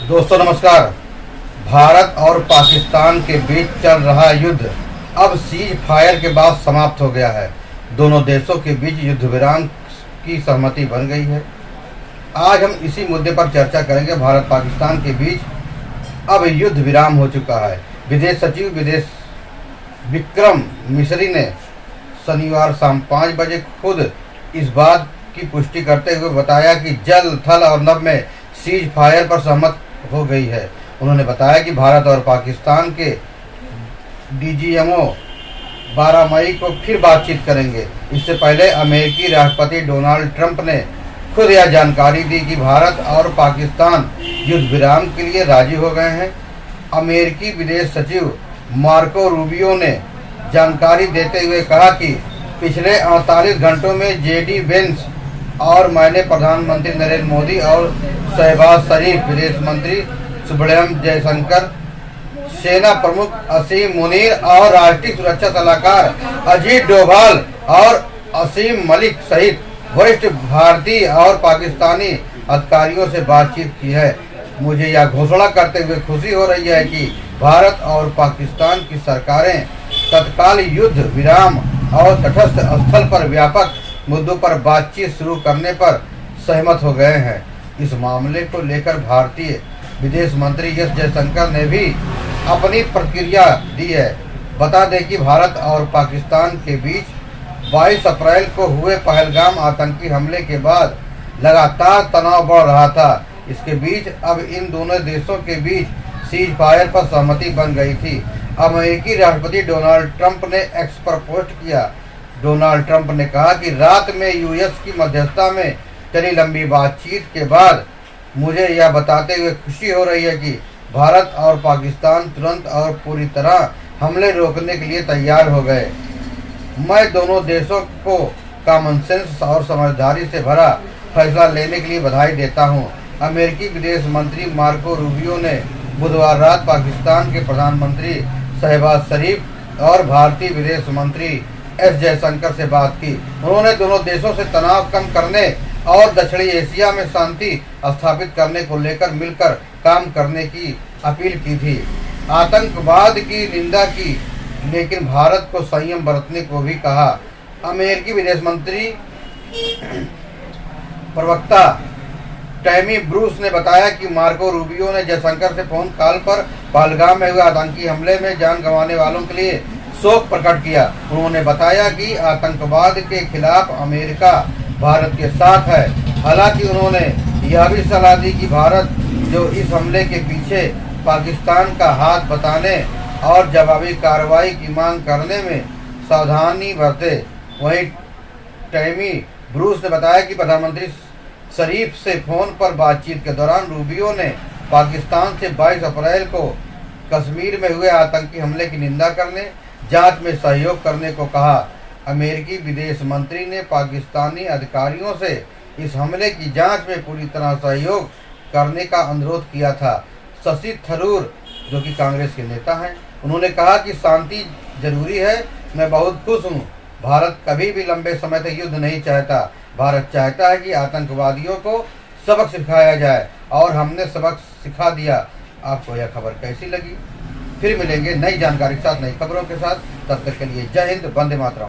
दोस्तों नमस्कार। भारत और पाकिस्तान के बीच चल रहा युद्ध अब सीज फायर के बाद समाप्त हो गया है। दोनों देशों के बीच युद्ध विराम की सहमति बन गई है। आज हम इसी मुद्दे पर चर्चा करेंगे। भारत पाकिस्तान के बीच अब युद्ध विराम हो चुका है। विदेश सचिव विदेश विक्रम मिसरी ने शनिवार शाम 5 बजे खुद इस बात की पुष्टि करते हुए बताया कि जल, थल और नभ में सीज फायर पर सहमत हो गई है। उन्होंने बताया कि भारत और पाकिस्तान के डीजीएमओ 12 मई को फिर बातचीत करेंगे। इससे पहले अमेरिकी राष्ट्रपति डोनाल्ड ट्रंप ने खुद यह जानकारी दी कि भारत और पाकिस्तान युद्ध विराम के लिए राजी हो गए हैं। अमेरिकी विदेश सचिव मार्को रूबियो ने जानकारी देते हुए कहा कि पिछले 48 घंटों में जेडी वेंस और मैंने प्रधानमंत्री नरेंद्र मोदी और शहबाज शरीफ, विदेश मंत्री सुब्रह्मण्यम जयशंकर, सेना प्रमुख असीम मुनीर और राष्ट्रीय सुरक्षा सलाहकार अजीत डोभाल और असीम मलिक सहित वरिष्ठ भारतीय और पाकिस्तानी अधिकारियों से बातचीत की है। मुझे यह घोषणा करते हुए खुशी हो रही है कि भारत और पाकिस्तान की सरकारें तत्काल युद्ध विराम और तटस्थ स्थल पर व्यापक मुद्दों पर बातचीत शुरू करने पर सहमत हो गए हैं। इस मामले को लेकर भारतीय विदेश मंत्री एस जयशंकर ने भी अपनी प्रतिक्रिया दी है। बता दें कि भारत और पाकिस्तान के बीच 22 अप्रैल को हुए पहलगाम आतंकी हमले के बाद लगातार तनाव बढ़ रहा था। इसके बीच अब इन दोनों देशों के बीच सीज फायर पर सहमति बन गई थी। अमेरिकी राष्ट्रपति डोनाल्ड ट्रंप ने एक्स पर पोस्ट किया। डोनाल्ड ट्रंप ने कहा कि रात में यूएस की मध्यस्थता में चली लंबी बातचीत के बाद मुझे यह बताते हुए खुशी हो रही है कि भारत और पाकिस्तान तुरंत और पूरी तरह हमले रोकने के लिए तैयार हो गए। मैं दोनों देशों को कॉमन सेंस और समझदारी से भरा फैसला लेने के लिए बधाई देता हूं। अमेरिकी विदेश मंत्री मार्को रूबियो ने बुधवार रात पाकिस्तान के प्रधानमंत्री शहबाज शरीफ और भारतीय विदेश मंत्री एस जयशंकर से बात की। उन्होंने दोनों देशों से तनाव कम करने और दक्षिणी एशिया में शांति स्थापित करने को लेकर मिलकर काम करने की अपील की थी। आतंकवाद की निंदा की, लेकिन भारत को संयम बरतने को भी कहा। अमेरिकी विदेश मंत्री प्रवक्ता टैमी ब्रूस ने बताया कि मार्को रूबियो ने जयशंकर से फोन कॉल पर पहलगाम में हुए आतंकी हमले में जान गंवाने वालों के लिए शोक प्रकट किया। उन्होंने बताया कि आतंकवाद के खिलाफ अमेरिका भारत के साथ है। हालांकि उन्होंने यह भी सलाह दी कि भारत जो इस हमले के पीछे पाकिस्तान का हाथ बताने और जवाबी कार्रवाई की मांग करने में सावधानी बरते। वहीं टैमी ब्रूस ने बताया कि प्रधानमंत्री शरीफ से फोन पर बातचीत के दौरान रूबियो ने पाकिस्तान से 22 अप्रैल को कश्मीर में हुए आतंकी हमले की निंदा करने, जांच में सहयोग करने को कहा। अमेरिकी विदेश मंत्री ने पाकिस्तानी अधिकारियों से इस हमले की जांच में पूरी तरह सहयोग करने का अनुरोध किया था। शशि थरूर, जो कि कांग्रेस के नेता हैं, उन्होंने कहा कि शांति जरूरी है। मैं बहुत खुश हूँ। भारत कभी भी लंबे समय तक युद्ध नहीं चाहता। भारत चाहता है कि आतंकवादियों को सबक सिखाया जाए और हमने सबक सिखा दिया। आपको यह खबर कैसी लगी? फिर मिलेंगे नई जानकारी के साथ, नई खबरों के साथ। तब तक के लिए जय हिंद, वंदे मातरम।